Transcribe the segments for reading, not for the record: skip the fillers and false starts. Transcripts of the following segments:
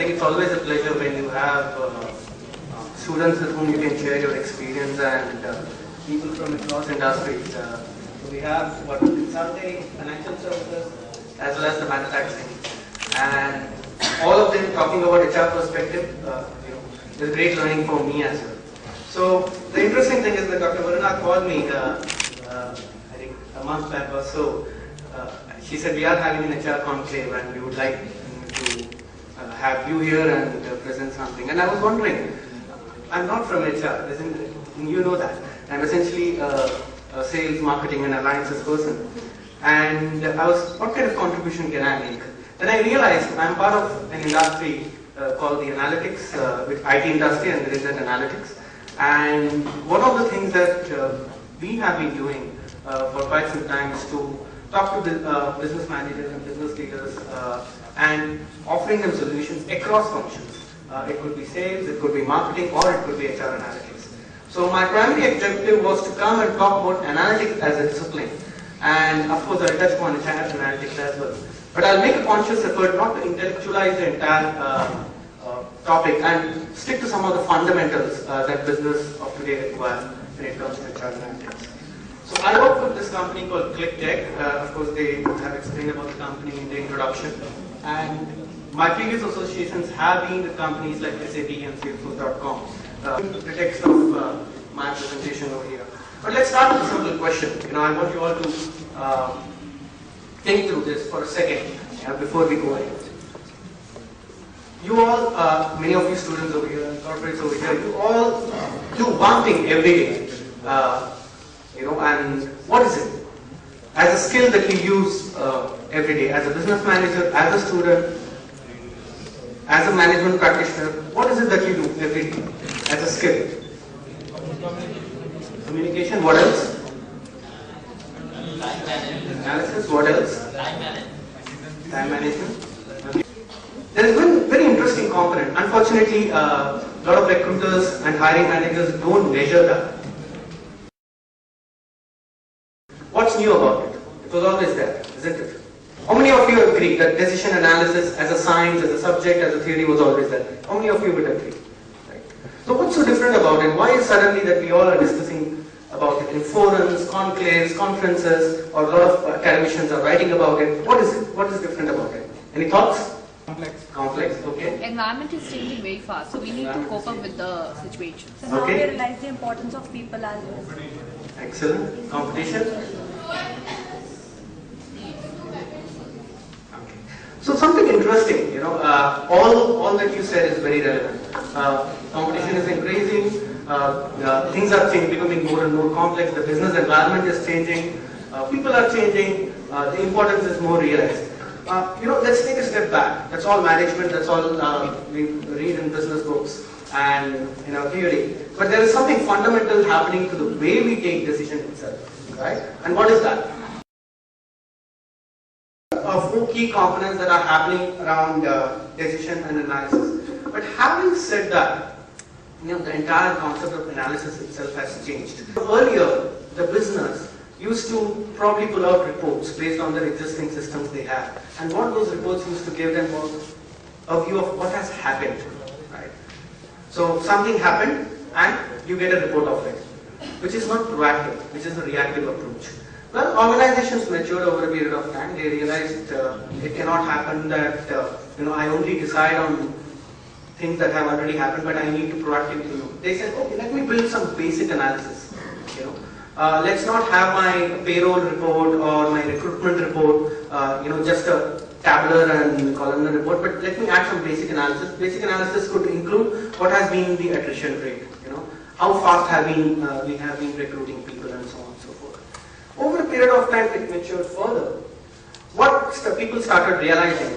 think it's always a pleasure when you have students with whom you can share your experience and people from across industries. So we have consulting, financial services, as well as the manufacturing, and all of them talking about HR perspective. It's great learning for me as well. So the interesting thing is that Dr. Varuna called me, I think a month back or so. She said we are having an HR conclave and we would like to have you here and present something. And I was wondering, I'm not from HR, you know that. I'm essentially a sales, marketing and alliances person. And I was, what kind of contribution can I make? Then I realized I'm part of an industry called the analytics, with IT industry, and there is that analytics. And one of the things that we have been doing for quite some time is to talk to the business managers and business leaders and offering them solutions across functions. It could be sales, it could be marketing, or it could be HR analytics. So my primary objective was to come and talk about analytics as a discipline. And of course I'll touch upon HR analytics as well. But I'll make a conscious effort not to intellectualize the entire topic and stick to some of the fundamentals that business of today require when it comes to HR analytics. So I work with this company called ClickTech. Of course, they have explained about the company in the introduction. And my previous associations have been with companies like SAP and Salesforce.com. The text of my presentation over here. But let's start with a simple question. I want you all to think through this for a second before we go ahead. You all, many of you students over here, corporates over here, you all do one thing every day. And what is it? As a skill that you use every day, as a business manager, as a student, as a management practitioner, what is it that you do every day as a skill? Communication, what else? Analysis, what else? Time management. There is one very interesting component. Unfortunately, a lot of recruiters and hiring managers don't measure that. What's new about it? It was always there, isn't it? How many of you agree that decision analysis as a science, as a subject, as a theory was always there? How many of you would agree? Right. So what's so different about it? Why is suddenly that we all are discussing about it in forums, conclaves, conferences, or a lot of academicians are writing about it? What is it? What is different about it? Any thoughts? Complex, okay. Environment is changing very fast, so we need to cope up with the situation. So now we realize the importance of people as well. Excellent. Competition? So something interesting, all that you said is very relevant. Competition is increasing, things are becoming more and more complex, the business environment is changing, people are changing, the importance is more realized. Let's take a step back. That's all management, that's all we read in business books and theory. But there is something fundamental happening to the way we take decisions itself, right? And what is that? Four key components that are happening around decision and analysis. But having said that, the entire concept of analysis itself has changed. Earlier, the business used to probably pull out reports based on their existing systems they have. And what those reports used to give them was a view of what has happened, right? So something happened and you get a report of it, which is not proactive, which is a reactive approach. Well, organizations matured over a period of time. They realized it cannot happen that, I only decide on things that have already happened, but I need to proactively know. They said, okay, let me build some basic analysis, let's not have my payroll report or my recruitment report, just a tabular and columnar report, but let me add some basic analysis. Basic analysis could include what has been the attrition rate, how fast we have been recruiting people and so on and so forth. Over a period of time, it matured further. What people started realizing,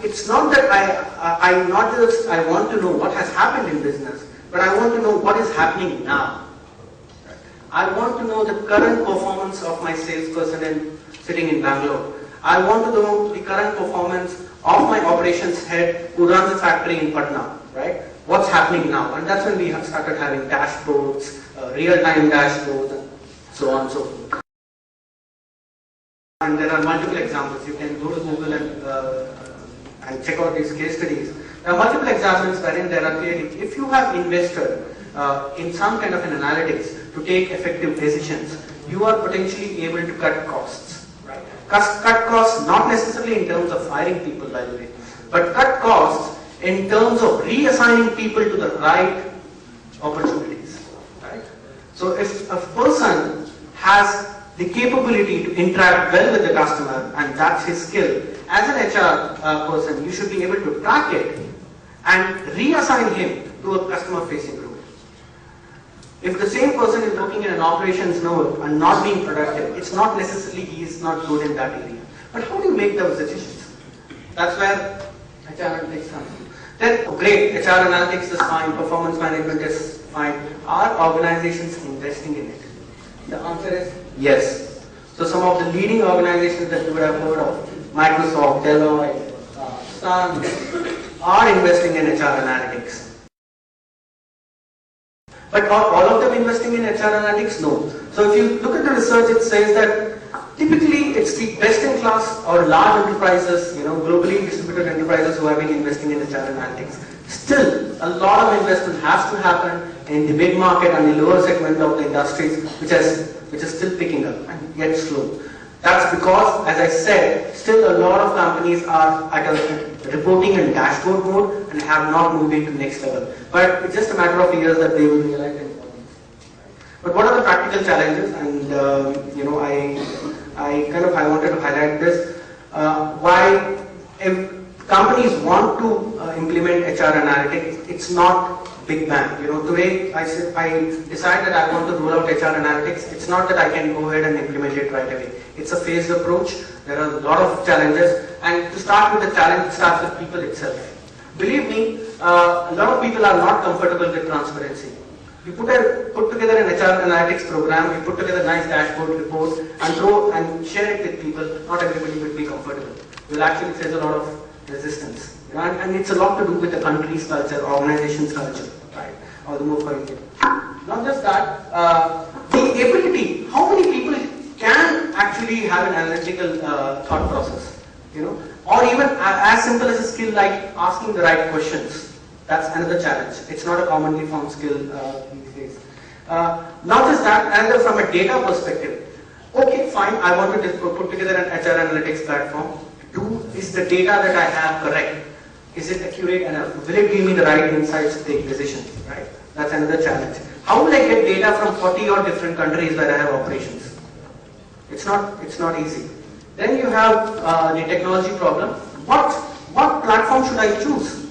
it's not that I want to know what has happened in business, but I want to know what is happening now. I want to know the current performance of my salesperson sitting in Bangalore. I want to know the current performance of my operations head who runs a factory in Patna, right? What's happening now? And that's when we have started having dashboards, real-time dashboards, and so on and so forth. And there are multiple examples. You can go to Google and check out these case studies. There are multiple examples wherein there are clearly, if you have invested in some kind of an analytics to take effective decisions, you are potentially able to cut costs. Right? Cut costs not necessarily in terms of hiring people, by the way, but cut costs in terms of reassigning people to the right opportunities. Right? So if a person has the capability to interact well with the customer, and that's his skill, as an HR person, you should be able to track it and reassign him to a customer-facing role. If the same person is working in an operations node and not being productive, it's not necessarily he is not good in that area. But how do you make those decisions? That's where HR analytics comes in. Then, great, HR analytics is fine, performance management is fine. Are organizations investing in it? The answer is yes. So some of the leading organizations that you would have heard of, Microsoft, Deloitte, Sun, are investing in HR analytics. But are all of them investing in HR analytics? No. So if you look at the research, it says that typically it's the best in class or large enterprises, globally distributed enterprises who have been investing in HR analytics. Still, a lot of investment has to happen in the mid market and the lower segment of the industries, which is still picking up and yet slow. That's because, as I said, still a lot of companies are at a reporting and dashboard mode and have not moved into next level. But it's just a matter of years that they will realize the importance. But what are the practical challenges? And I wanted to highlight this. Why, if companies want to implement HR analytics, it's not big bang. Today I decide that I want to roll out HR analytics. It's not that I can go ahead and implement it right away. It's a phased approach. There are a lot of challenges, and to start with the challenge, it starts with people itself. Believe me, a lot of people are not comfortable with transparency. You put together an HR analytics program, you put together a nice dashboard report, and share it with people. Not everybody will be comfortable. You will actually face a lot of resistance. And it's a lot to do with the country's culture, organization's culture, right? Or the more curriculum. Not just that, the ability, how many people can actually have an analytical thought process, or even as simple as a skill like asking the right questions. That's another challenge. It's not a commonly found skill these days. Not just that, and from a data perspective. Okay, fine, I want to put together an HR analytics platform. Is the data that I have correct? Is it accurate enough? Will it give me the right insights to take decisions? Right? That's another challenge. How will I get data from 40 odd different countries where I have operations? It's not easy. Then you have the technology problem. What platform should I choose?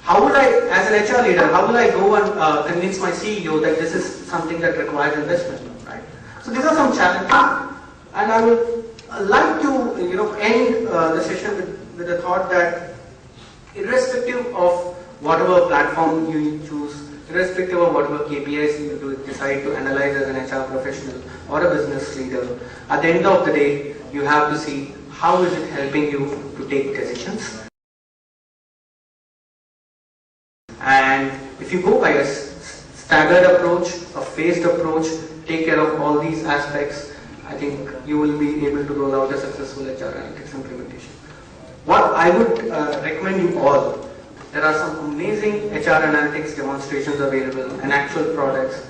How will I, as an HR leader, how will I go and convince my CEO that this is something that requires investment? Right? So these are some challenges, and I would like to end the session with the thought that irrespective of whatever platform you choose, irrespective of whatever KPIs you decide to analyze as an HR professional or a business leader, at the end of the day, you have to see how is it helping you to take decisions. And if you go by a staggered approach, a phased approach, take care of all these aspects, I think you will be able to roll out a successful HR analytics implementation. What I would recommend you all, there are some amazing HR analytics demonstrations available and actual products.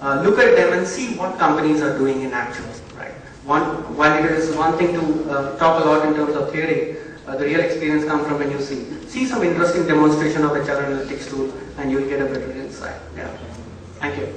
Look at them and see what companies are doing in action. Right? While it is one thing to talk a lot in terms of theory, the real experience comes from when you see some interesting demonstration of HR analytics tool, and you'll get a better insight. Yeah. Thank you.